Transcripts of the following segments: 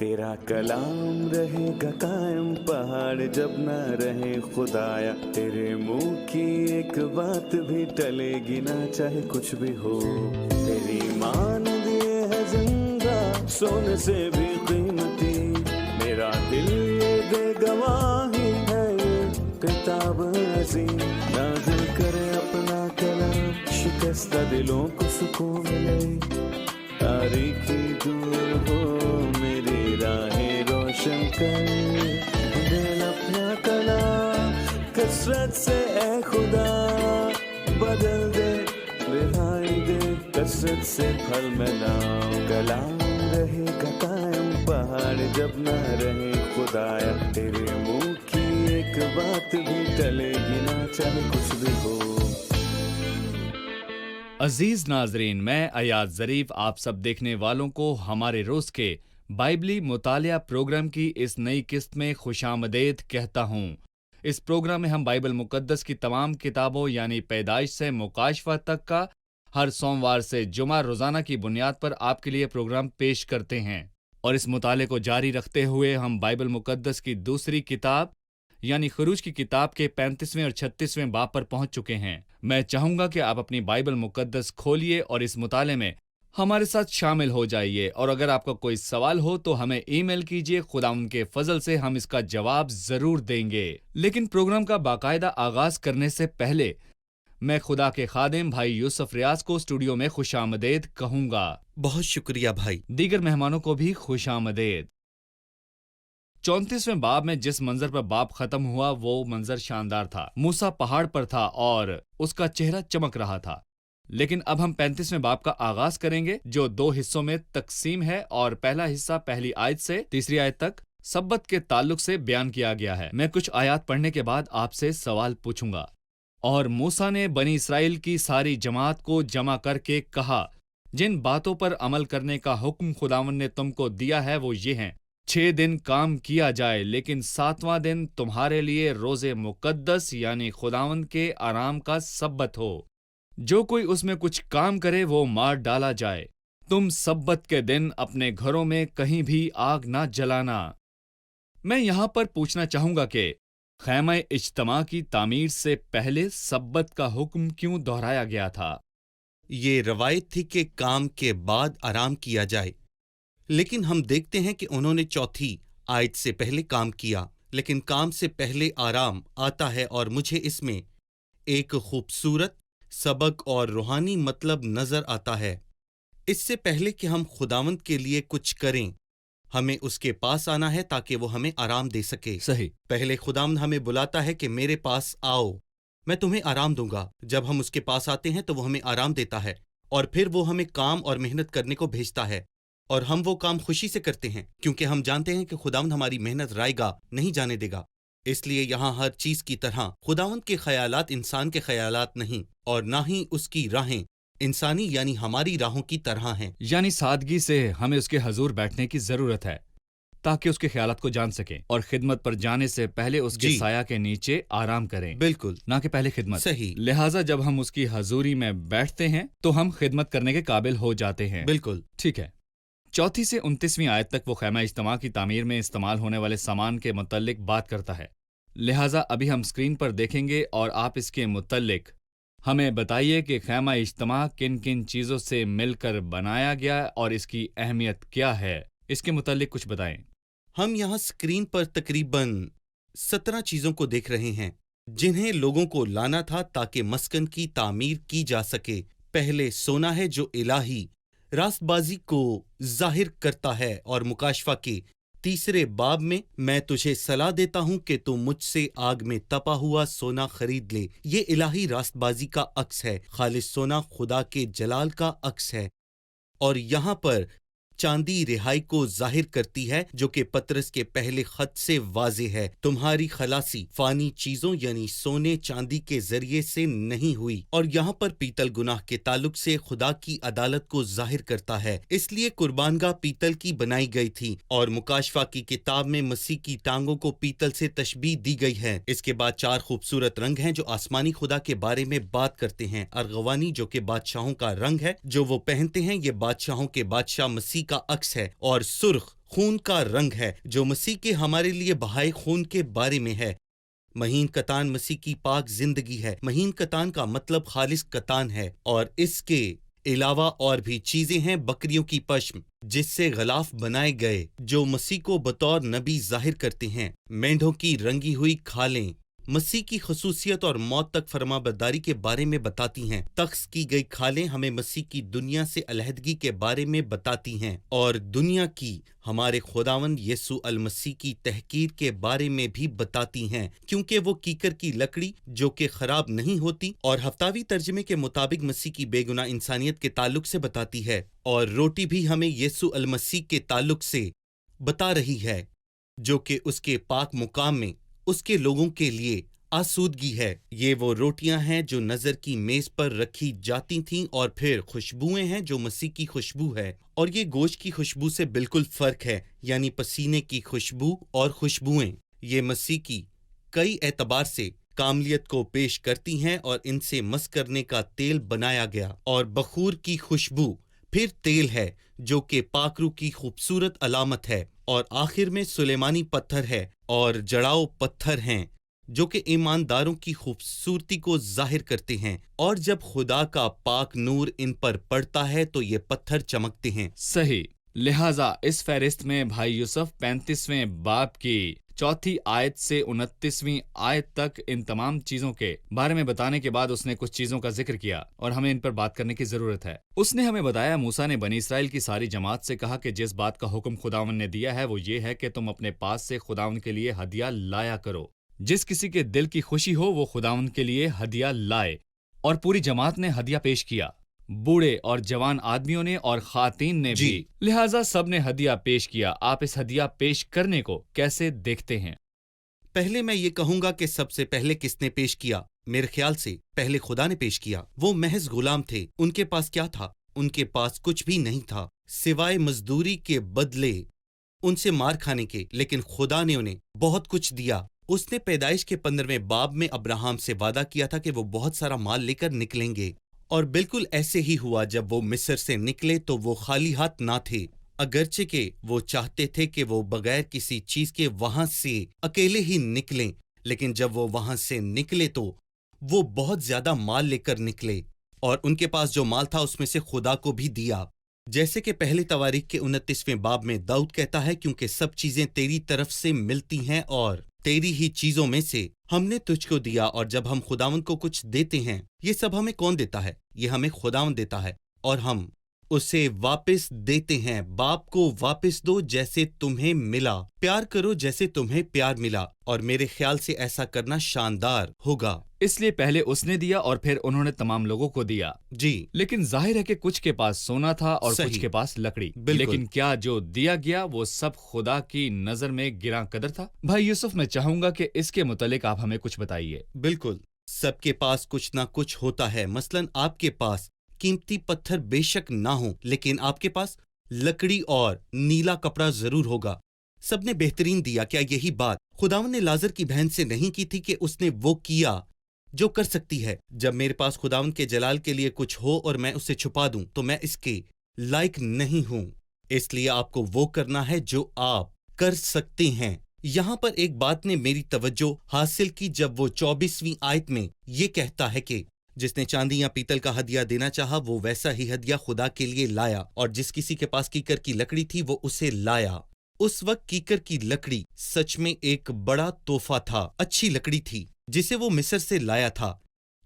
तेरा कलाम रहेगा कायम पहाड़ जब न रहे खुदाया, तेरे मुंह की एक बात भी टलेगी ना चाहे कुछ भी हो। तेरी मान दिए है जिंदा सोने से भी कीमती, मेरा दिल ये दे गवाही है ये किताब अजीम। नाज़िल करे अपना कलाम, शिकस्ता दिलों को सुकून मिले, तारीखी दूर हो मेरी राहें रोशन कर। दिल अपना कलाम कसरत से ए खुदा बदल दे, रिहाई दे कसरत से फल में नाम। कलाम रहेगा कायम पहाड़ जब न रहे खुदाया, तेरे मुंह की एक बात भी टलेगी ना चाहे कुछ भी हो। अजीज नाजरीन, मैं अयाज ज़रीफ आप सब देखने वालों को हमारे रोज के बाइबली मुतालिया प्रोग्राम की इस नई किस्त में खुशामदीद कहता हूँ। इस प्रोग्राम में हम बाइबल मुकद्दस की तमाम किताबों यानी पैदाइश से मुकाशफा तक का हर सोमवार से जुमा रोजाना की बुनियाद पर आपके लिए प्रोग्राम पेश करते हैं। और इस मुताले को जारी रखते हुए हम बाइबल मुकद्दस की दूसरी किताब यानी खरूज की किताब के 35वें और 36वें बाब पर पहुंच चुके हैं। मैं चाहूंगा कि आप अपनी बाइबल मुकद्दस खोलिए और इस मुताले में हमारे साथ शामिल हो जाइए। और अगर आपका कोई सवाल हो तो हमें ईमेल कीजिए, खुदावंद के फजल से हम इसका जवाब जरूर देंगे। लेकिन प्रोग्राम का बाकायदा आगाज करने से पहले मैं खुदा के खादिम भाई यूसुफ रियाज को स्टूडियो में खुशामदीद कहूंगा। बहुत शुक्रिया भाई। दीगर मेहमानों को भी खुशामदीद। 34वें बाब में जिस मंजर पर बाब खत्म हुआ वो मंजर शानदार था। मूसा पहाड़ पर था और उसका चेहरा चमक रहा था। लेकिन अब हम 35वें बाब का आगाज करेंगे जो 2 हिस्सों में तकसीम है और पहला हिस्सा पहली आयत से तीसरी आयत तक सब्बत के ताल्लुक से बयान किया गया है। मैं कुछ आयत पढ़ने के बाद आपसे सवाल पूछूंगा। और मूसा ने बनी इसराइल की सारी जमात को जमा करके कहा, जिन बातों पर अमल करने का हुक्म खुदावंद ने तुमको दिया है वो ये हैं। 6 दिन काम किया जाए, लेकिन 7वां दिन तुम्हारे लिए रोजे मुकद्दस यानी खुदावंद के आराम का सब्बत हो। जो कोई उसमें कुछ काम करे वो मार डाला जाए। तुम सब्बत के दिन अपने घरों में कहीं भी आग ना जलाना। मैं यहाँ पर पूछना चाहूंगा कि खैमा इज्तमा की तामीर से पहले सब्बत का हुक्म क्यों दोहराया गया था? ये रवायत थी कि काम के बाद आराम किया जाए, लेकिन हम देखते हैं कि उन्होंने चौथी आयत से पहले काम किया, लेकिन काम से पहले आराम आता है। और मुझे इसमें एक खूबसूरत सबक और रूहानी मतलब नजर आता है। इससे पहले कि हम खुदावंद के लिए कुछ करें, हमें उसके पास आना है ताकि वो हमें आराम दे सके। सही। पहले खुदावंद हमें बुलाता है कि मेरे पास आओ, मैं तुम्हें आराम दूंगा। जब हम उसके पास आते हैं तो वो हमें आराम देता है और फिर वो हमें काम और मेहनत करने को भेजता है। और हम वो काम खुशी से करते हैं क्योंकि हम जानते हैं कि खुदावंद हमारी मेहनत रायगा नहीं जाने देगा। इसलिए यहाँ हर चीज की तरह खुदावंद के ख्यालात इंसान के ख्यालात नहीं, और ना ही उसकी राहें इंसानी यानी हमारी राहों की तरह हैं। यानी सादगी से हमें उसके हजूर बैठने की जरूरत है ताकि उसके ख्यालात को जान सकें और खिदमत पर जाने से पहले उसके साया के नीचे आराम करें। बिल्कुल, ना कि पहले खिदमत। सही। लिहाजा जब हम उसकी हजूरी में बैठते हैं तो हम खिदमत करने के काबिल हो जाते हैं। बिल्कुल ठीक है। 4 से 29वीं आयत तक वो खैमा इज्तिमा की तामीर में इस्तेमाल होने वाले सामान के मुतल्लिक बात करता है। लिहाजा अभी हम स्क्रीन पर देखेंगे और आप इसके मुतल्लिक हमें बताइए कि खैमा इज्तिमा किन किन चीज़ों से मिलकर बनाया गया और इसकी अहमियत क्या है। इसके मुतल्लिक कुछ बताएं। हम यहाँ स्क्रीन पर तकरीबन 17 चीजों को देख रहे हैं जिन्हें लोगों को लाना था ताकि मस्कन की तामीर की जा सके। पहले सोना है जो इलाही रास्तबाजी को जाहिर करता है, और मुकाशफा के 3 बाब में मैं तुझे सलाह देता हूं कि तू मुझसे आग में तपा हुआ सोना खरीद ले। ये इलाही रास्तबाजी का अक्स है। खालिस सोना खुदा के जलाल का अक्स है। और यहाँ पर चांदी रिहाई को जाहिर करती है, जो कि पतरस के पहले खत से वाज़ेह है। तुम्हारी खलासी फानी चीजों यानी सोने चांदी के जरिए से नहीं हुई। और यहाँ पर पीतल गुनाह के ताल्लुक से खुदा की अदालत को जाहिर करता है, इसलिए कुर्बानगाह पीतल की बनाई गई थी। और मुकाशफा की किताब में मसीह की टांगों को पीतल से तशबीह दी गई है। इसके बाद 4 खूबसूरत रंग हैं जो आसमानी खुदा के बारे में बात करते हैं। अर्गवानी जो कि बादशाहों का रंग है जो वो पहनते हैं, ये बादशाहों के बादशाह मसीह का अक्स है और सुर्ख खून का रंग है जो मसीह के हमारे लिए बहाए खून के बारे में है। महीन कतान मसीह की पाक जिंदगी है। महीन कतान का मतलब खालिस कतान है और इसके अलावा और भी चीजें हैं, बकरियों की पश्म जिससे गलाफ बनाए गए जो मसीह को बतौर नबी जाहिर करते हैं। मेंढों की रंगी हुई खालें मसीह की खसूसियत और मौत तक फरमाबरदारी के बारे में बताती हैं। तख्स की गई खालें हमें मसीह की दुनिया से अलहदगी के बारे में बताती हैं और दुनिया की हमारे खुदावंद यीशु अल मसीह की तहकीर के बारे में भी बताती हैं, क्योंकि वो कीकर की लकड़ी जो कि खराब नहीं होती और हफ्तावी तर्जमे के मुताबिक मसीह की बेगुनाह इंसानियत के ताल्लुक से बताती है, और रोटी भी हमें यीशु अल मसीह के ताल्लुक से बता रही है जो कि उसके पाक मुकाम में उसके लोगों के लिए आसूदगी है। ये वो रोटियां हैं जो नजर की मेज पर रखी जाती थीं, और फिर खुशबुएं हैं जो मसीह की खुशबू है, और ये गोश्त की खुशबू से बिल्कुल फर्क है, यानी पसीने की खुशबू और खुशबुएं ये मसीह की कई एतबार से कामलियत को पेश करती हैं और इनसे मस करने का तेल बनाया गया। और बखूर की खुशबू फिर तेल है जो कि पाकरू की खूबसूरत अलामत है, और आखिर में सुलेमानी पत्थर है और जड़ाओ पत्थर हैं जो कि ईमानदारों की खूबसूरती को जाहिर करते हैं, और जब खुदा का पाक नूर इन पर पड़ता है तो ये पत्थर चमकते हैं। सही। लिहाजा इस फहरिस्त में भाई यूसुफ 35वें बाब की 4 आयत से 29वीं आयत तक इन तमाम चीजों के बारे में बताने के बाद उसने कुछ चीजों का जिक्र किया और हमें इन पर बात करने की जरूरत है। उसने हमें बताया मूसा ने बनी इसराइल की सारी जमात से कहा कि जिस बात का हुक्म खुदावन ने दिया है वो ये है कि तुम अपने पास से खुदावन के लिए हदिया लाया करो। जिस किसी के दिल की खुशी हो वो खुदावन के लिए हदिया लाए, और पूरी जमात ने हदिया पेश किया, बूढ़े और जवान आदमियों ने और खातीन ने भी। लिहाजा सब ने हदिया पेश किया। आप इस हदिया पेश करने को कैसे देखते हैं? पहले मैं ये कहूंगा कि सबसे पहले किसने पेश किया? मेरे ख्याल से पहले खुदा ने पेश किया। वो महज गुलाम थे। उनके पास क्या था? उनके पास कुछ भी नहीं था सिवाय मजदूरी के बदले उनसे मार खाने के, लेकिन खुदा ने उन्हें बहुत कुछ दिया। उसने पैदाइश के 15वें बाब में अब्राहम से वादा किया था कि वो बहुत सारा माल लेकर निकलेंगे, और बिल्कुल ऐसे ही हुआ। जब वो मिस्र से निकले तो वो खाली हाथ ना थे, अगरचे के वो चाहते थे कि वो बगैर किसी चीज के वहां से अकेले ही निकलें, लेकिन जब वो वहां से निकले तो वो बहुत ज्यादा माल लेकर निकले, और उनके पास जो माल था उसमें से खुदा को भी दिया। जैसे कि पहले तवारीख के 29वें बाब में दाऊद कहता है, क्योंकि सब चीजें तेरी तरफ से मिलती हैं और तेरी ही चीजों में से हमने तुझको दिया। और जब हम खुदावंद को कुछ देते हैं, ये सब हमें कौन देता है? ये हमें खुदावंद देता है, और हम उसे वापस देते हैं। बाप को वापस दो जैसे तुम्हें मिला, प्यार करो जैसे तुम्हें प्यार मिला, और मेरे ख्याल से ऐसा करना शानदार होगा। इसलिए पहले उसने दिया और फिर उन्होंने तमाम लोगों को दिया। जी, लेकिन जाहिर है कि कुछ के पास सोना था और सही। कुछ के पास लकड़ी। बिल्कुल। लेकिन क्या जो दिया गया वो सब खुदा की नजर में गिरा कदर था? भाई यूसुफ, मैं चाहूंगा कि इसके मुतालिक आप हमें कुछ बताइए। बिल्कुल। सबके पास कुछ ना कुछ होता है। मसलन आपके पास कीमती पत्थर बेशक ना हो, लेकिन आपके पास लकड़ी और नीला कपड़ा जरूर होगा। सबने बेहतरीन दिया। क्या यही बात खुदावन ने लाजर की बहन से नहीं की थी कि उसने वो किया जो कर सकती है? जब मेरे पास खुदावन के जलाल के लिए कुछ हो और मैं उसे छुपा दूं तो मैं इसके लायक नहीं हूं। इसलिए आपको वो करना है जो आप कर सकते हैं। यहां पर एक बात ने मेरी तवज्जो हासिल की जब वो 24वीं आयत में ये कहता है कि जिसने चांदी या पीतल का हदिया देना चाहा वो वैसा ही हदिया खुदा के लिए लाया, और जिस किसी के पास कीकर की लकड़ी थी वो उसे लाया। उस वक्त कीकर की लकड़ी सच में एक बड़ा तोहफा था, अच्छी लकड़ी थी जिसे वो मिस्र से लाया था।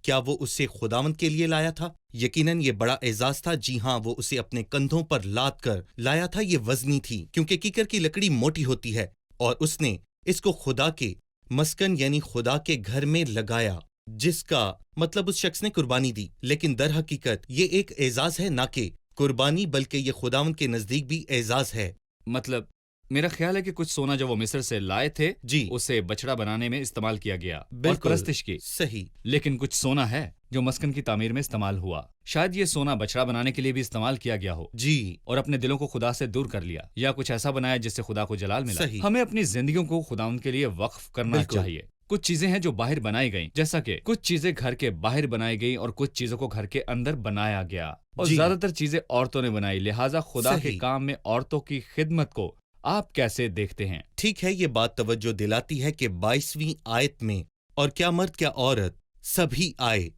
क्या वो उसे खुदावंद के लिए लाया था? यकीनन ये बड़ा एजाज था। जी हाँ, वो उसे अपने कंधों पर लाद कर लाया था। ये वजनी थी क्योंकि कीकर की लकड़ी मोटी होती है, और उसने इसको खुदा के मस्कन यानी खुदा के घर में लगाया, जिसका मतलब उस शख्स ने कुर्बानी दी। लेकिन दर हकीकत ये एक एजाज है, ना कि कुर्बानी, बल्कि ये खुदावंद के नजदीक भी एजाज है। मतलब मेरा ख्याल है कि कुछ सोना जो वो मिस्र से लाए थे जी, उसे बछड़ा बनाने में इस्तेमाल किया गया और बिल्कुल परस्तिश की। सही। लेकिन कुछ सोना है जो मस्कन की तामीर में इस्तेमाल हुआ। शायद ये सोना बछड़ा बनाने के लिए भी इस्तेमाल किया गया हो जी, और अपने दिलों को खुदा से दूर कर लिया, या कुछ ऐसा बनाया जिससे खुदा को जलाल मिला। सही। हमें अपनी जिंदगियों को खुदाउन के लिए वक्फ करना बिल्कुल। चाहिए। कुछ चीजें हैं जो बाहर बनाई गई, जैसा कि कुछ चीजें घर के बाहर बनाई गई और कुछ चीजों को घर के अंदर बनाया गया, और जी। ज्यादातर चीजें औरतों ने बनाई। लिहाजा खुदा के सही। काम में औरतों की खिदमत को आप कैसे देखते हैं? ठीक है, ये बात तवज्जो दिलाती है कि 22वीं आयत में और क्या मर्द क्या औरत सभी आए,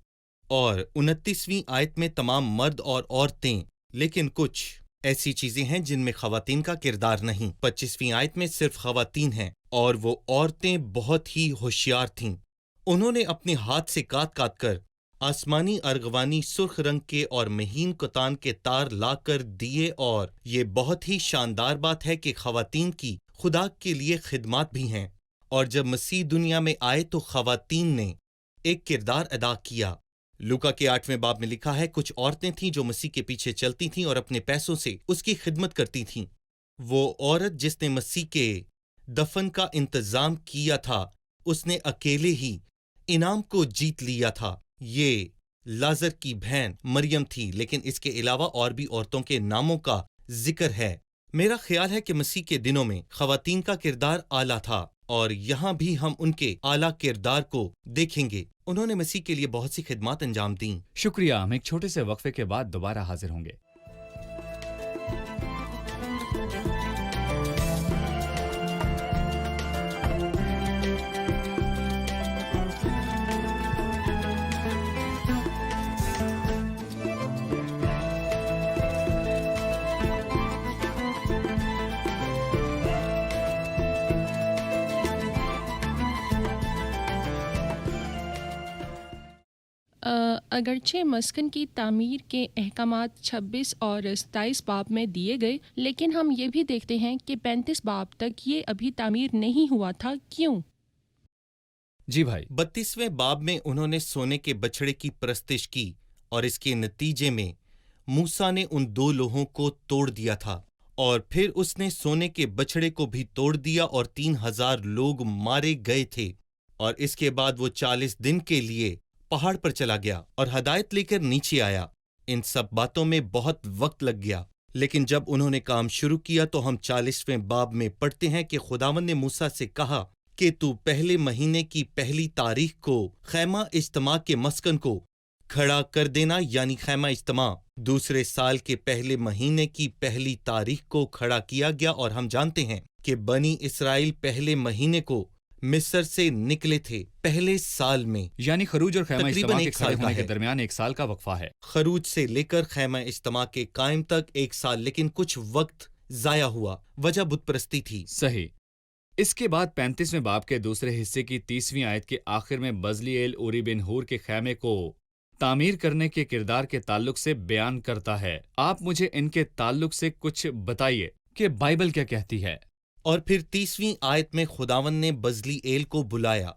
और 29वीं आयत में तमाम मर्द और औरतें, लेकिन कुछ ऐसी चीजें हैं जिनमें खवातीन का किरदार नहीं। 25वीं आयत में सिर्फ खवातीन हैं, और वो औरतें बहुत ही होशियार थीं। उन्होंने अपने हाथ से काट काट कर आसमानी अर्गवानी सुर्ख रंग के और महीन कतान के तार लाकर दिए, और ये बहुत ही शानदार बात है कि खवातीन की खुदा के लिए खिदमत भी हैं। और जब मसीह दुनिया में आए तो खवातीन ने एक किरदार अदा किया। लूका के 8वें बाब में लिखा है, कुछ औरतें थीं जो मसीह के पीछे चलती थीं और अपने पैसों से उसकी खिदमत करती थीं। वो औरत जिसने मसीह के दफन का इंतजाम किया था, उसने अकेले ही इनाम को जीत लिया था। ये लाजर की बहन मरियम थी, लेकिन इसके अलावा और भी औरतों के नामों का जिक्र है। मेरा ख्याल है कि मसीह के दिनों में खवातीन का किरदार आला था, और यहाँ भी हम उनके आला किरदार को देखेंगे। उन्होंने मसीह के लिए बहुत सी खिदमत अंजाम दी। शुक्रिया। हम एक छोटे से वक्फे के बाद दोबारा हाजिर होंगे। अगरचे मस्कन की तामीर के अहकामात 26 और 27 बाब में दिए गए, लेकिन हम ये भी देखते हैं कि 35 बाब तक ये अभी तामीर नहीं हुआ था। क्यों? जी भाई। 32वें बाब में उन्होंने सोने के बछड़े की परस्तिश की, और इसके नतीजे में मूसा ने उन 2 लोहों को तोड़ दिया था, और फिर उसने सोने के बछड़े को भी तोड़ दिया, और 3000 लोग मारे गए थे। और इसके बाद वो 40 दिन के लिए पहाड़ पर चला गया और हदायत लेकर नीचे आया। इन सब बातों में बहुत वक्त लग गया, लेकिन जब उन्होंने काम शुरू किया तो हम 40वें बाब में पढ़ते हैं कि खुदावंद ने मूसा से कहा कि तू पहले महीने की पहली तारीख को खैमा इज्तिमा के मस्कन को खड़ा कर देना, यानी खैमा इज्तिमा दूसरे साल के पहले महीने की पहली तारीख को खड़ा किया गया। और हम जानते हैं कि बनी इस्राएल पहले महीने को मिस्र से निकले थे, पहले साल में, यानी खरूज और खैमा तकरीबन इज्तिमा के एक साल खड़े का होने के है। दरमियान 1 साल का वक्फा है। खरूज से लेकर खैमा इज्तिमा के कायम तक 1 साल, लेकिन कुछ वक्त जाया हुआ, वजह बुतपरस्ती थी। सही। इसके बाद 35वें बाब के दूसरे हिस्से की 30वीं आयत के आखिर में बजलीएल उरी बिन हूर के खैमे को तामीर करने के किरदार के ताल्लुक से बयान करता है। आप मुझे इनके ताल्लुक से कुछ बताइए कि बाइबल क्या कहती है। और फिर 30वीं आयत में खुदावन ने बजलीएल को बुलाया,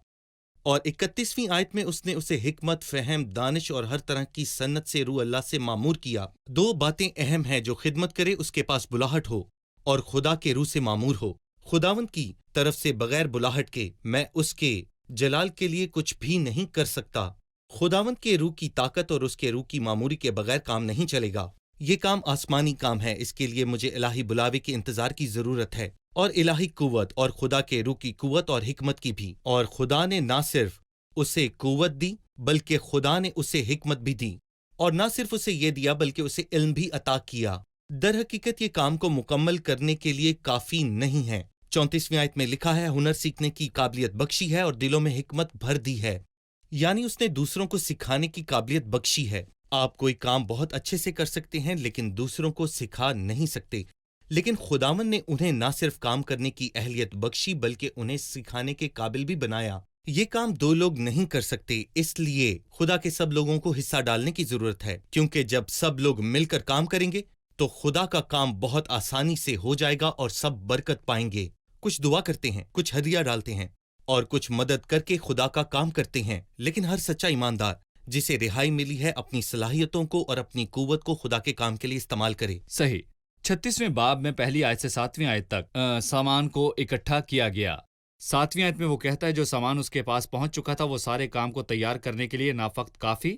और 31वीं आयत में उसने उसे हिकमत, फहम, दानिश और हर तरह की सन्नत से रूह अल्लाह से मामूर किया। 2 बातें अहम हैं, जो खिदमत करे उसके पास बुलाहट हो और खुदा के रूह से मामूर हो। खुदावंद की तरफ से बगैर बुलाहट के मैं उसके जलाल के लिए कुछ भी नहीं कर सकता। खुदावंद के रूह की ताकत और उसके रूह की मामूरी के बगैर काम नहीं चलेगा। ये काम आसमानी काम है, इसके लिए मुझे इलाही बुलावे के इंतजार की जरूरत है, और इलाही कुव्वत और खुदा के रूह की कुव्वत और हिकमत की भी। और खुदा ने ना सिर्फ उसे कुव्वत दी, बल्कि खुदा ने उसे हिकमत भी दी, और ना सिर्फ उसे ये दिया बल्कि उसे इल्म भी अता किया। दर हकीकत ये काम को मुकम्मल करने के लिए काफी नहीं है। 34वीं आयत में लिखा है, हुनर सीखने की काबिलियत बख्शी है और दिलों में हिकमत भर दी है, यानी उसने दूसरों को सिखाने की काबिलियत बख्शी है। आप कोई काम बहुत अच्छे से कर सकते हैं, लेकिन दूसरों को सिखा नहीं सकते। लेकिन खुदावन ने उन्हें ना सिर्फ काम करने की अहलियत बख्शी, बल्कि उन्हें सिखाने के काबिल भी बनाया। ये काम 2 लोग नहीं कर सकते, इसलिए खुदा के सब लोगों को हिस्सा डालने की जरूरत है, क्योंकि जब सब लोग मिलकर काम करेंगे तो खुदा का काम बहुत आसानी से हो जाएगा और सब बरकत पाएंगे। कुछ दुआ करते हैं, कुछ हदिया डालते हैं और कुछ मदद करके खुदा का काम करते हैं, लेकिन हर सच्चा ईमानदार जिसे रिहाई मिली है अपनी सलाहियतों को और अपनी कुव्वत को खुदा के काम के लिए इस्तेमाल करे। सही। 36वें बाब में पहली आयत से 7वीं आयत तक सामान को इकट्ठा किया गया। 7वीं आयत में वो कहता है जो सामान उसके पास पहुंच चुका था वो सारे काम को तैयार करने के लिए ना फक्त काफी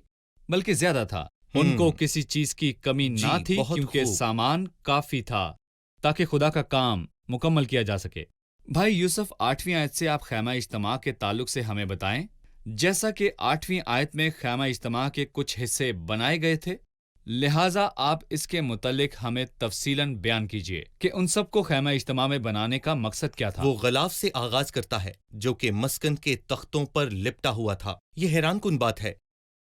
बल्कि ज्यादा था। उनको किसी चीज की कमी ना थी, क्योंकि सामान काफी था ताकि खुदा का काम मुकम्मल किया जा सके। भाई यूसुफ 8वीं आयत से आप खैमा इज्तिमा के ताल्लुक से हमें बताएं। जैसा कि 8वीं आयत में खैमा इज्तिमा के कुछ हिस्से बनाए गए थे, लिहाजा आप इसके मुतल्लिक हमें तफसीलन बयान कीजिए कि उन सब को खैमा इज्तिमा में बनाने का मकसद क्या था। वो गलाफ से आगाज करता है जो कि मस्कन के तख्तों पर लिपटा हुआ था। ये हैरान कुन बात है।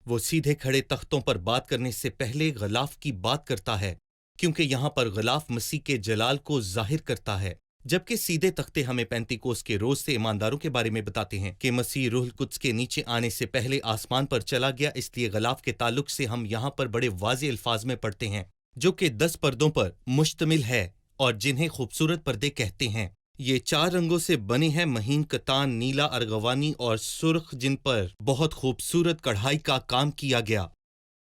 वो सीधे खड़े तख्तों पर बात करने से पहले गलाफ की बात करता है, क्योंकि यहाँ पर गलाफ मसीह के जलाल को जाहिर करता है, जबकि सीधे तख्ते हमें पेंतिकोस के रोज से ईमानदारों के बारे में बताते हैं कि मसीह रूहुल कुद्स के नीचे आने से पहले आसमान पर चला गया। इसलिए गलाफ के ताल्लुक से हम यहाँ पर बड़े वाज़ेह अल्फाज में पढ़ते हैं, जो कि 10 पर्दों पर मुश्तमिल है और जिन्हें खूबसूरत पर्दे कहते हैं। ये 4 रंगों से बने हैं, महीन कतान, नीला, अर्गवानी और सुर्ख, जिन पर बहुत खूबसूरत कढ़ाई का काम किया गया।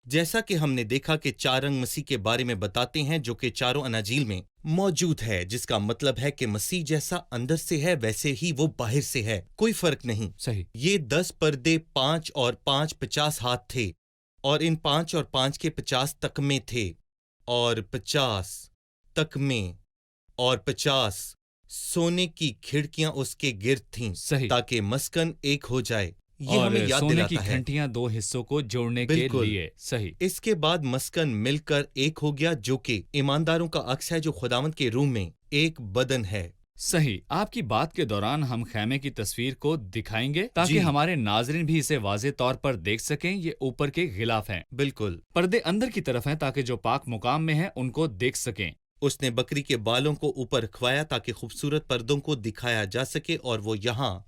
जैसा कि हमने देखा कि 4 रंग मसीह के बारे में बताते हैं, जो कि चारों अनाजील में मौजूद है, जिसका मतलब है कि मसीह जैसा अंदर से है वैसे ही वो बाहर से है, कोई फर्क नहीं। सही। ये 10 पर्दे 5 और 5 50 हाथ थे, और इन 5 और 5 के 50 तकमे थे, और 50 तकमे और 50 सोने की खिड़कियां उसके गिर्द थीं, सही। ताकि मस्कन एक हो जाए। ये और हमें याद सोने की दिलाता है। घंटियां 2 हिस्सों को जोड़ने के बिल्कुल। लिए। सही। इसके बाद मस्कन मिलकर एक हो गया, जो कि ईमानदारों का अक्स है, जो खुदावंद के रूह में एक बदन है। सही। आपकी बात के दौरान हम खैमे की तस्वीर को दिखाएंगे ताकि जी। हमारे नाजरीन भी इसे वाज़े तौर पर देख सकें। ये ऊपर के गिलाफ हैं। बिल्कुल। पर्दे अंदर की तरफ हैं ताकि जो पाक मुकाम में हैं उनको देख सकें। उसने बकरी के बालों को ऊपर रखवाया ताकि खूबसूरत पर्दों को दिखाया जा सके, और वो यहाँ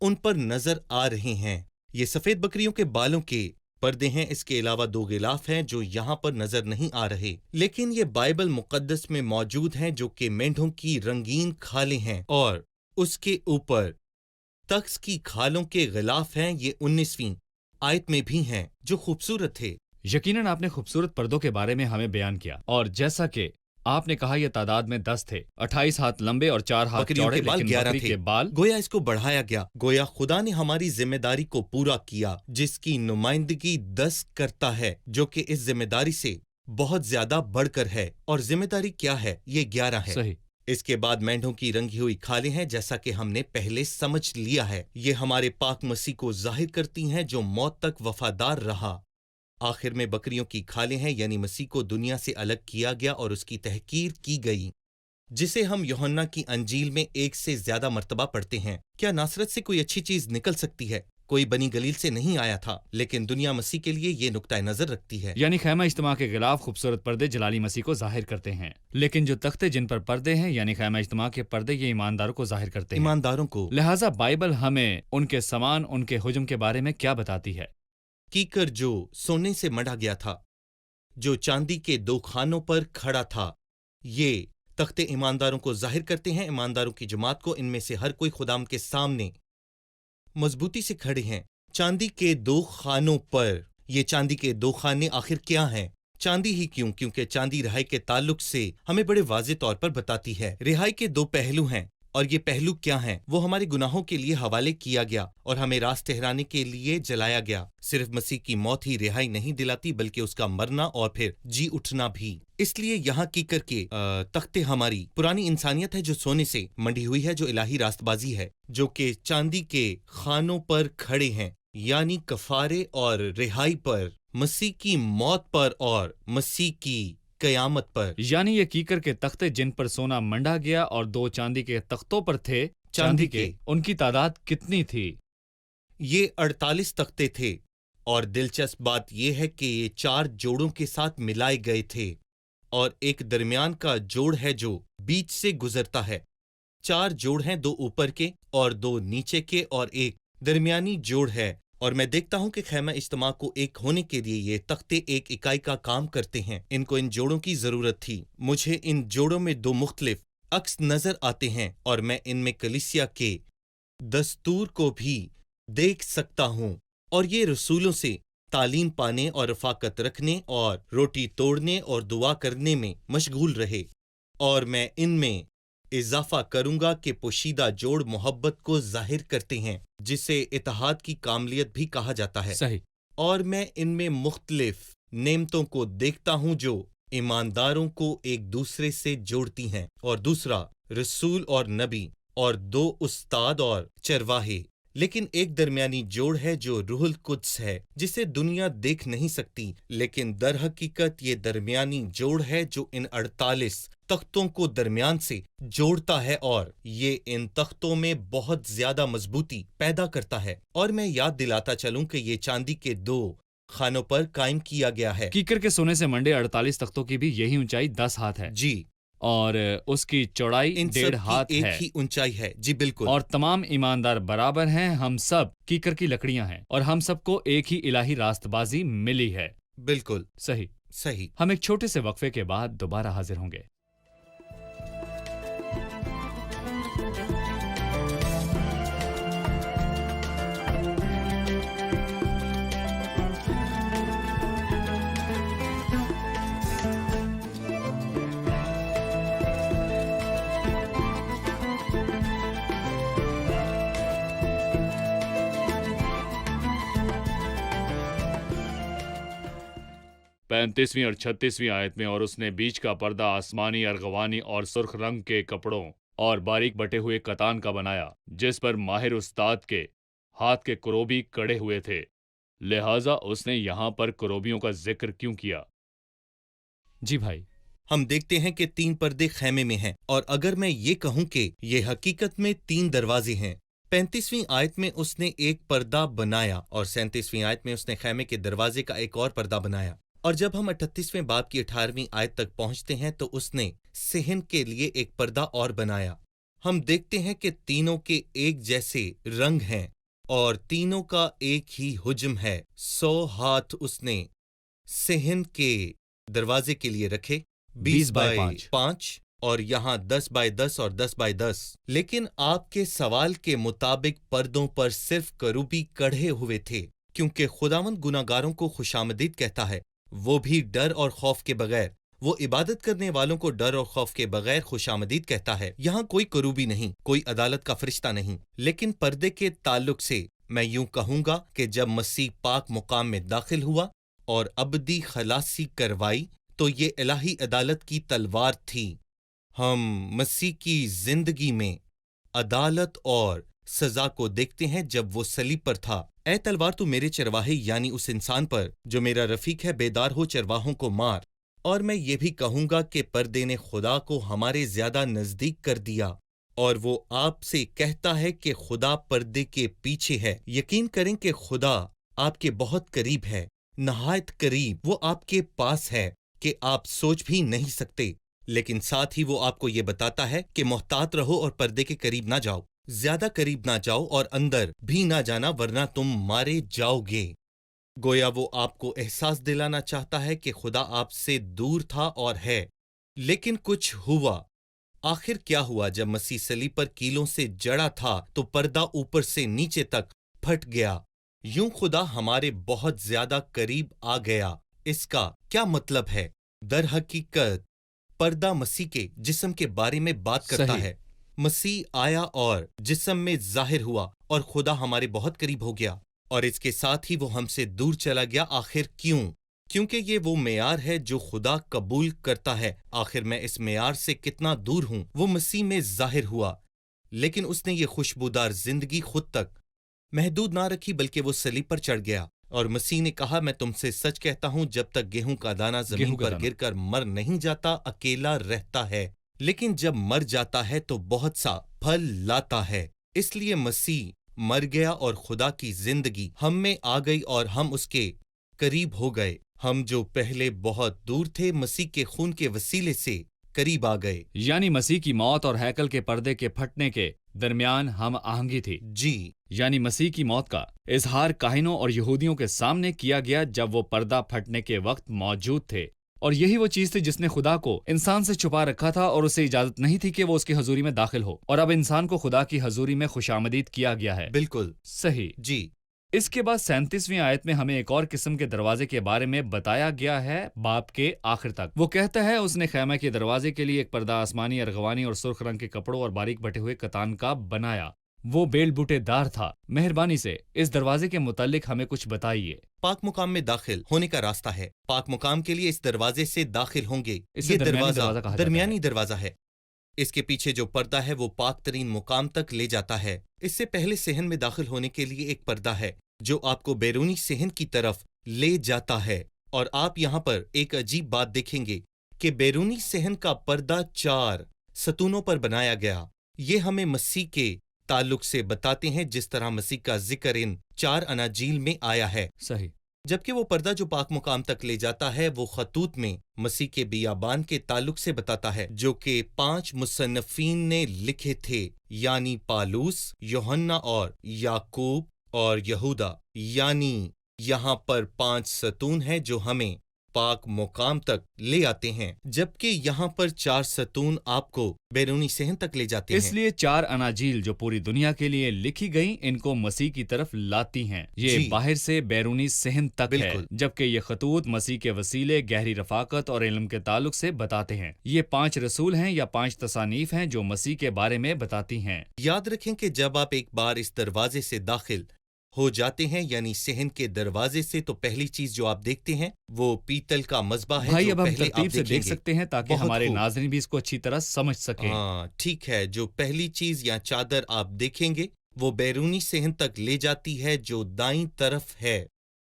उन पर नजर आ रहे हैं। ये सफेद बकरियों के बालों के पर्दे हैं। इसके अलावा 2 गिलाफ हैं जो यहाँ पर नजर नहीं आ रहे, लेकिन ये बाइबल मुकद्दस में मौजूद हैं, जो कि मेंढों की रंगीन खालें हैं, और उसके ऊपर तख्त की खालों के गिलाफ हैं। ये 19वीं आयत में भी हैं, जो खूबसूरत थे। यकीनन आपने खूबसूरत पर्दों के बारे में हमें बयान किया, और जैसा कि आपने कहा यह तादाद में 10 थे, 28 हाथ लंबे और 4 हाथ बकरियों चौड़े, के बाल लेकिन 11 बकरी थे। के बाल। गोया इसको बढ़ाया गया, गोया खुदा ने हमारी जिम्मेदारी को पूरा किया, जिसकी नुमाइंदगी 10 करता है, जो कि इस जिम्मेदारी से बहुत ज्यादा बढ़कर है। और जिम्मेदारी क्या है? ये 11 है। सही। इसके बाद मेंढों की रंगी हुई खालें हैं, जैसा कि हमने पहले समझ लिया है। ये हमारे पाक मसीह को जाहिर करती हैं, जो मौत तक वफादार रहा। आखिर में बकरियों की खालें हैं, यानी मसीह को दुनिया से अलग किया गया और उसकी तहकीर की गई, जिसे हम यूहन्ना की अंजील में 1 से ज्यादा मर्तबा पढ़ते हैं। क्या नासरत से कोई अच्छी चीज निकल सकती है? कोई बनी गलील से नहीं आया था, लेकिन दुनिया मसीह के लिए ये नुक्ता नजर रखती है। यानी खैमा इज्तिमा के खिलाफ खूबसूरत पर्दे जलाली मसीह को जाहिर करते हैं, लेकिन जो तख्ते जिन पर पर्दे हैं यानी खैमा इज्तिमा के पर्दे, ये ईमानदारों को जाहिर करते हैं। ईमानदारों को। लिहाजा बाइबल हमें उनके समान, उनके हुज्म के बारे में क्या बताती है? कीकर जो सोने से मढ़ा गया था, जो चांदी के 2 खानों पर खड़ा था, ये तख्ते ईमानदारों को जाहिर करते हैं। ईमानदारों की जमात को, इनमें से हर कोई खुदाम के सामने मजबूती से खड़े हैं। चांदी के 2 खानों पर, ये चांदी के 2 खाने आखिर क्या हैं? चांदी ही क्यों? क्योंकि चांदी रिहाई के ताल्लुक से हमें बड़े वाज़ेह तौर पर बताती है। रिहाई के 2 पहलू हैं, और ये पहलू क्या हैं? वो हमारे गुनाहों के लिए हवाले किया गया और हमें रास ठहराने के लिए जलाया गया। सिर्फ मसीह की मौत ही रिहाई नहीं दिलाती, बल्कि उसका मरना और फिर जी उठना भी। इसलिए यहाँ की करके तख्ते हमारी पुरानी इंसानियत है, जो सोने से मंडी हुई है, जो इलाही रास्तबाजी है, जो कि चांदी के खानों पर खड़े हैं, यानी कफारे और रिहाई पर, मसीह की मौत पर और मसीह की कयामत पर। यानी ये कीकर के तख्ते जिन पर सोना मंडा गया और 2 चांदी के तख्तों पर थे, चांदी के, उनकी तादाद कितनी थी? ये 48 तख्ते थे, और दिलचस्प बात यह है कि ये 4 जोड़ों के साथ मिलाए गए थे, और एक दरमियान का जोड़ है जो बीच से गुजरता है। 4 जोड़ हैं, 2 ऊपर के और 2 नीचे के, और एक दरमियानी जोड़ है। और मैं देखता हूं कि खैमा इज्तिमा को एक होने के लिए ये तख्ते एक इकाई का काम करते हैं। इनको इन जोड़ों की जरूरत थी। मुझे इन जोड़ों में 2 मुख्तलिफ अक्स नजर आते हैं, और मैं इनमें कलीसिया के दस्तूर को भी देख सकता हूं। और ये रसूलों से तालीम पाने और रफाकत रखने और रोटी तोड़ने और दुआ करने में मशगूल रहे। और मैं इनमें इजाफा करूंगा कि पोशीदा जोड़ मोहब्बत को जाहिर करते हैं, जिसे इत्तेहाद की कामलियत भी कहा जाता है। सही। और मैं इनमें मुख्तलिफ नेमतों को देखता हूं जो ईमानदारों को एक दूसरे से जोड़ती हैं। और दूसरा, रसूल और नबी اور 2 استاد اور چرواہے، لیکن ایک درمیانی جوڑ ہے جو روح القدس ہے جسے دنیا دیکھ نہیں سکتی، لیکن در حقیقت یہ درمیانی جوڑ ہے جو ان 48 تختوں کو درمیان سے جوڑتا ہے، اور یہ ان تختوں میں بہت زیادہ مضبوطی پیدا کرتا ہے۔ اور میں یاد دلاتا چلوں کہ یہ چاندی کے 2 خانوں پر قائم کیا گیا ہے۔ کیکر کے سونے سے منڈے 48 تختوں کی بھی یہی اونچائی 10 ہاتھ ہے، جی، اور اس کی چوڑائی ان 1.5 سب ہاتھ کی ہے، ایک ہی اونچائی ہے۔ جی بالکل۔ اور تمام ایماندار برابر ہیں۔ ہم سب کیکر کی لکڑیاں ہیں، اور ہم سب کو ایک ہی الہی راست بازی ملی ہے۔ بالکل صحیح۔ صحیح۔ ہم ایک چھوٹے سے وقفے کے بعد دوبارہ حاضر ہوں گے۔ پینتیسویں اور 36ویں آیت میں، اور اس نے بیچ کا پردہ آسمانی، ارغوانی اور سرخ رنگ کے کپڑوں اور باریک بٹے ہوئے کتان کا بنایا، جس پر ماہر استاد کے ہاتھ کے کروبی کڑے ہوئے تھے۔ لہٰذا اس نے یہاں پر کروبیوں کا ذکر کیوں کیا؟ جی بھائی۔ ہم دیکھتے ہیں کہ 3 پردے خیمے میں ہیں، اور اگر میں یہ کہوں کہ یہ حقیقت میں 3 دروازے ہیں۔ 35ویں آیت میں اس نے ایک پردہ بنایا، اور 37ویں آیت میں اس نے خیمے کے دروازے کا ایک اور پردہ بنایا۔ اور جب ہم 38ویں باب کی 18ویں آیت تک پہنچتے ہیں تو اس نے صحن کے لیے ایک پردہ اور بنایا۔ ہم دیکھتے ہیں کہ تینوں کے ایک جیسے رنگ ہیں، اور تینوں کا ایک ہی حجم ہے۔ 100 ہاتھ اس نے صحن کے دروازے کے لیے رکھے، 20 بائی 5، اور یہاں 10 بائی 10 اور 10 بائی 10۔ لیکن آپ کے سوال کے مطابق پردوں پر صرف کروبی کڑھے ہوئے تھے، کیونکہ خداوند گناہگاروں کو خوشامدید کہتا ہے، وہ بھی ڈر اور خوف کے بغیر۔ وہ عبادت کرنے والوں کو ڈر اور خوف کے بغیر خوشامدید کہتا ہے۔ یہاں کوئی کروبی نہیں، کوئی عدالت کا فرشتہ نہیں، لیکن پردے کے تعلق سے میں یوں کہوں گا کہ جب مسیح پاک مقام میں داخل ہوا اور ابدی خلاصی کروائی تو یہ الہی عدالت کی تلوار تھی۔ ہم مسیح کی زندگی میں عدالت اور سزا کو دیکھتے ہیں جب وہ صلیب پر تھا۔ اے تلوار تو میرے چرواہے یعنی اس انسان پر جو میرا رفیق ہے بیدار ہو، چرواہوں کو مار۔ اور میں یہ بھی کہوں گا کہ پردے نے خدا کو ہمارے زیادہ نزدیک کر دیا، اور وہ آپ سے کہتا ہے کہ خدا پردے کے پیچھے ہے۔ یقین کریں کہ خدا آپ کے بہت قریب ہے، نہایت قریب۔ وہ آپ کے پاس ہے کہ آپ سوچ بھی نہیں سکتے، لیکن ساتھ ہی وہ آپ کو یہ بتاتا ہے کہ محتاط رہو اور پردے کے قریب نہ جاؤ، زیادہ قریب نہ جاؤ اور اندر بھی نہ جانا، ورنہ تم مارے جاؤ گے۔ گویا وہ آپ کو احساس دلانا چاہتا ہے کہ خدا آپ سے دور تھا اور ہے، لیکن کچھ ہوا۔ آخر کیا ہوا؟ جب مسیح صلیب پر کیلوں سے جڑا تھا تو پردہ اوپر سے نیچے تک پھٹ گیا۔ یوں خدا ہمارے بہت زیادہ قریب آ گیا۔ اس کا کیا مطلب ہے؟ در حقیقت پردہ مسیح کے جسم کے بارے میں بات کرتا صحیح ہے۔ مسیح آیا اور جسم میں ظاہر ہوا، اور خدا ہمارے بہت قریب ہو گیا، اور اس کے ساتھ ہی وہ ہم سے دور چلا گیا۔ آخر کیوں؟ کیونکہ یہ وہ معیار ہے جو خدا قبول کرتا ہے۔ آخر میں اس معیار سے کتنا دور ہوں؟ وہ مسیح میں ظاہر ہوا، لیکن اس نے یہ خوشبودار زندگی خود تک محدود نہ رکھی، بلکہ وہ صلیب پر چڑھ گیا۔ اور مسیح نے کہا، میں تم سے سچ کہتا ہوں، جب تک گیہوں کا دانہ زمین پر گر کر مر نہیں جاتا اکیلا رہتا ہے، لیکن جب مر جاتا ہے تو بہت سا پھل لاتا ہے۔ اس لیے مسیح مر گیا اور خدا کی زندگی ہم میں آ گئی اور ہم اس کے قریب ہو گئے۔ ہم جو پہلے بہت دور تھے، مسیح کے خون کے وسیلے سے قریب آ گئے۔ یعنی مسیح کی موت اور ہیکل کے پردے کے پھٹنے کے درمیان ہم آہنگی تھی۔ جی، یعنی مسیح کی موت کا اظہار کاہنوں اور یہودیوں کے سامنے کیا گیا جب وہ پردہ پھٹنے کے وقت موجود تھے، اور یہی وہ چیز تھی جس نے خدا کو انسان سے چھپا رکھا تھا، اور اسے اجازت نہیں تھی کہ وہ اس کی حضوری میں داخل ہو، اور اب انسان کو خدا کی حضوری میں خوشامدید کیا گیا ہے۔ بالکل صحیح۔ جی۔ اس کے بعد 37ویں آیت میں ہمیں ایک اور قسم کے دروازے کے بارے میں بتایا گیا ہے باب کے آخر تک۔ وہ کہتا ہے، اس نے خیمہ کے دروازے کے لیے ایک پردہ آسمانی، ارغوانی اور سرخ رنگ کے کپڑوں اور باریک بٹے ہوئے کتان کا بنایا۔ وہ بیل بوٹے دار تھا۔ مہربانی سے اس دروازے کے متعلق ہمیں کچھ بتائیے۔ پاک مقام میں داخل ہونے کا راستہ ہے۔ پاک مقام کے لیے اس دروازے سے داخل ہوں گے۔ اسے یہ درمیانی دروازہ کہا جاتا درمیانی دروازہ ہے۔ اس کے پیچھے جو پردہ ہے وہ پاک ترین مقام تک لے جاتا ہے۔ اس سے پہلے صحن میں داخل ہونے کے لیے ایک پردہ ہے جو آپ کو بیرونی صحن کی طرف لے جاتا ہے، اور آپ یہاں پر ایک عجیب بات دیکھیں گے کہ بیرونی صحن کا پردہ 4 ستونوں پر بنایا گیا۔ یہ ہمیں مسیح کے تعلق سے بتاتے ہیں جس طرح مسیح کا ذکر ان 4 اناجیل میں آیا ہے، صحیح۔ جبکہ وہ پردہ جو پاک مقام تک لے جاتا ہے وہ خطوط میں مسیح کے بیابان کے تعلق سے بتاتا ہے جو کہ 5 مصنفین نے لکھے تھے، یعنی پالوس، یوحنا اور یعقوب اور یہودا۔ یعنی یہاں پر 5 ستون ہیں جو ہمیں پاک مقام تک لے آتے ہیں، جبکہ یہاں پر 4 ستون آپ کو بیرونی صحن تک لے جاتے ہیں۔ اس لیے 4 اناجیل جو پوری دنیا کے لیے لکھی گئیں ان کو مسیح کی طرف لاتی ہیں۔ یہ جی، باہر سے بیرونی صحن تک ہے، بالکل۔ جبکہ یہ خطوط مسیح کے وسیلے گہری رفاقت اور علم کے تعلق سے بتاتے ہیں۔ یہ 5 رسول ہیں یا 5 تصانیف ہیں جو مسیح کے بارے میں بتاتی ہیں۔ یاد رکھیں کہ جب آپ ایک بار اس دروازے سے داخل ہو جاتے ہیں، یعنی صحن کے دروازے سے، تو پہلی چیز جو آپ دیکھتے ہیں وہ پیتل کا مذبح ہے بھائی جو اب ہم پہلے ترتیب آپ سے دیکھیں دیکھ گے۔ سکتے ہیں تاکہ بہت ہمارے خوب۔ ناظرین بھی اس کو اچھی طرح سمجھ سکیں۔ ہاں ٹھیک ہے، جو پہلی چیز یا چادر آپ دیکھیں گے وہ بیرونی صحن تک لے جاتی ہے جو دائیں طرف ہے،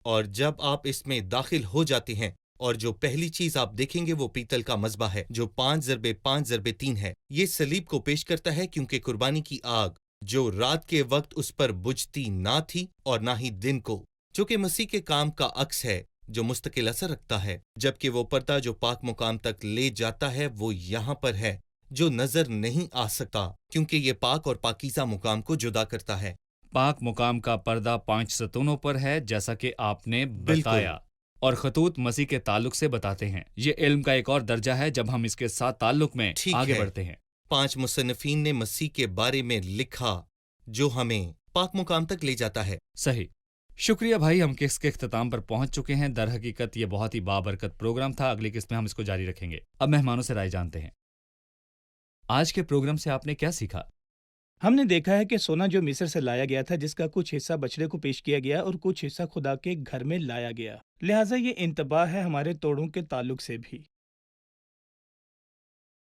اور جب آپ اس میں داخل ہو جاتے ہیں اور جو پہلی چیز آپ دیکھیں گے وہ پیتل کا مذبح ہے جو 5x5x3 ہے۔ یہ صلیب کو پیش کرتا ہے کیونکہ قربانی کی آگ جو رات کے وقت اس پر بجھتی نہ تھی اور نہ ہی دن کو، جو کہ مسیح کے کام کا عکس ہے جو مستقل اثر رکھتا ہے، جبکہ وہ پردہ جو پاک مقام تک لے جاتا ہے وہ یہاں پر ہے جو نظر نہیں آ سکتا کیونکہ یہ پاک اور پاکیزہ مقام کو جدا کرتا ہے۔ پاک مقام کا پردہ 5 ستونوں پر ہے جیسا کہ آپ نے بتایا، اور خطوط مسیح کے تعلق سے بتاتے ہیں۔ یہ علم کا ایک اور درجہ ہے جب ہم اس کے ساتھ تعلق میں ٹھیک آگے ہے۔ بڑھتے ہیں۔ 5 مصنفین نے مسیح کے بارے میں لکھا جو ہمیں پاک مقام تک لے جاتا ہے۔ صحیح، شکریہ بھائی، ہم قسط کے اختتام پر پہنچ چکے ہیں۔ در حقیقت یہ بہت ہی بابرکت پروگرام تھا، اگلی قسط میں ہم اس کو جاری رکھیں گے۔ اب مہمانوں سے رائے جانتے ہیں۔ آج کے پروگرام سے آپ نے کیا سیکھا؟ ہم نے دیکھا ہے کہ سونا جو مصر سے لایا گیا تھا، جس کا کچھ حصہ بچڑے کو پیش کیا گیا اور کچھ حصہ خدا کے گھر میں لایا گیا، لہٰذا یہ انتباہ ہے ہمارے توڑوں کے تعلق سے بھی۔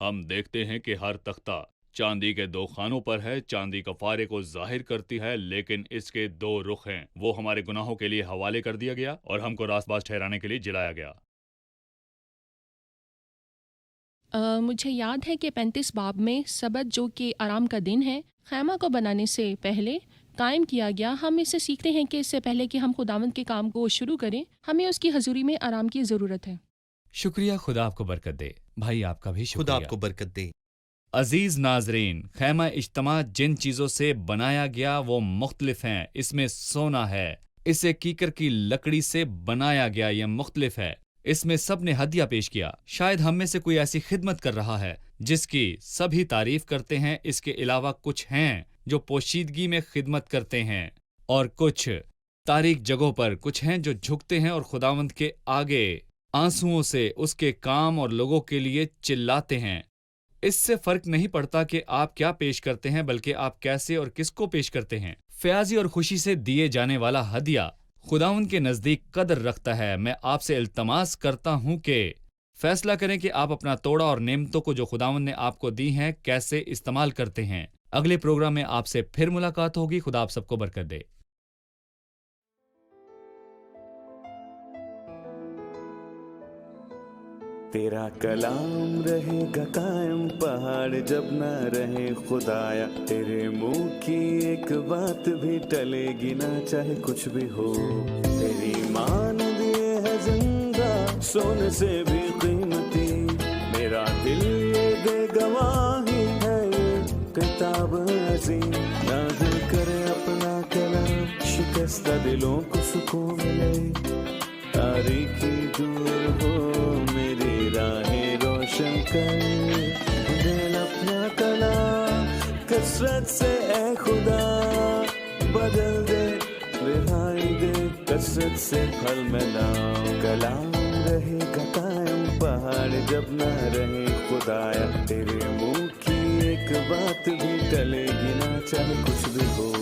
ہم دیکھتے ہیں کہ ہر تختہ چاندی کے 2 خانوں پر ہے۔ چاندی کفارے کو ظاہر کرتی ہے، لیکن اس کے 2 رخ ہیں۔ وہ ہمارے گناہوں کے لیے حوالے کر دیا گیا اور ہم کو راست باز ٹھہرانے کے لیے جلایا گیا۔ مجھے یاد ہے کہ 35 باب میں سبت جو کہ آرام کا دن ہے، خیمہ کو بنانے سے پہلے قائم کیا گیا۔ ہم اس سے سیکھتے ہیں کہ اس سے پہلے کہ ہم خداوند کے کام کو شروع کریں، ہمیں اس کی حضوری میں آرام کی ضرورت ہے۔ شکریہ، خدا آپ کو برکت دے۔ بھائی آپ کا بھی شکریہ۔ خدا آپ کو برکت دے۔ عزیز ناظرین، خیمہ اجتماع جن چیزوں سے بنایا گیا وہ مختلف ہیں۔ اس میں سونا ہے، اسے کیکر کی لکڑی سے بنایا گیا، یہ مختلف ہے۔ اس میں سب نے ہدیہ پیش کیا۔ شاید ہم میں سے کوئی ایسی خدمت کر رہا ہے جس کی سبھی تعریف کرتے ہیں۔ اس کے علاوہ کچھ ہیں جو پوشیدگی میں خدمت کرتے ہیں، اور کچھ تاریک جگہوں پر، کچھ ہیں جو جھکتے ہیں اور خداوند کے آگے آنسوؤں سے اس کے کام اور لوگوں کے لیے چلاتے ہیں۔ اس سے فرق نہیں پڑتا کہ آپ کیا پیش کرتے ہیں، بلکہ آپ کیسے اور کس کو پیش کرتے ہیں۔ فیاضی اور خوشی سے دیے جانے والا ہدیہ خداوند کے نزدیک قدر رکھتا ہے۔ میں آپ سے التماس کرتا ہوں کہ فیصلہ کریں کہ آپ اپنا توڑا اور نعمتوں کو جو خداوند نے آپ کو دی ہیں کیسے استعمال کرتے ہیں۔ اگلے پروگرام میں آپ سے پھر ملاقات ہوگی۔ خدا آپ سب کو برکت دے۔ تیرا کلام رہے گا قائم، پہاڑ جب نہ رہے خدایا، تیرے منہ کی ایک بات بھی ٹلے گی نہ چاہے کچھ بھی ہو۔ تیری مان دیے ہے زندہ، سونے سے بھی قیمتی، میرا دل یہ دے گواہی ہے، یہ کتاب عظیم نازل کرے اپنا کلام، شکستہ دلوں کو سکون ملے، تاریکی دور ہو میری راہیں روشن کر، دل اپنا کلام کثرت سے اے خدا بدل دے، رہائی دے کثرت سے پھل ملاؤ۔ کلام رہے گا قائم، پہاڑ جب نہ رہے خدایا، تیرے منہ کی ایک بات بھی ٹلے گی نہ چاہے کچھ بھی ہو۔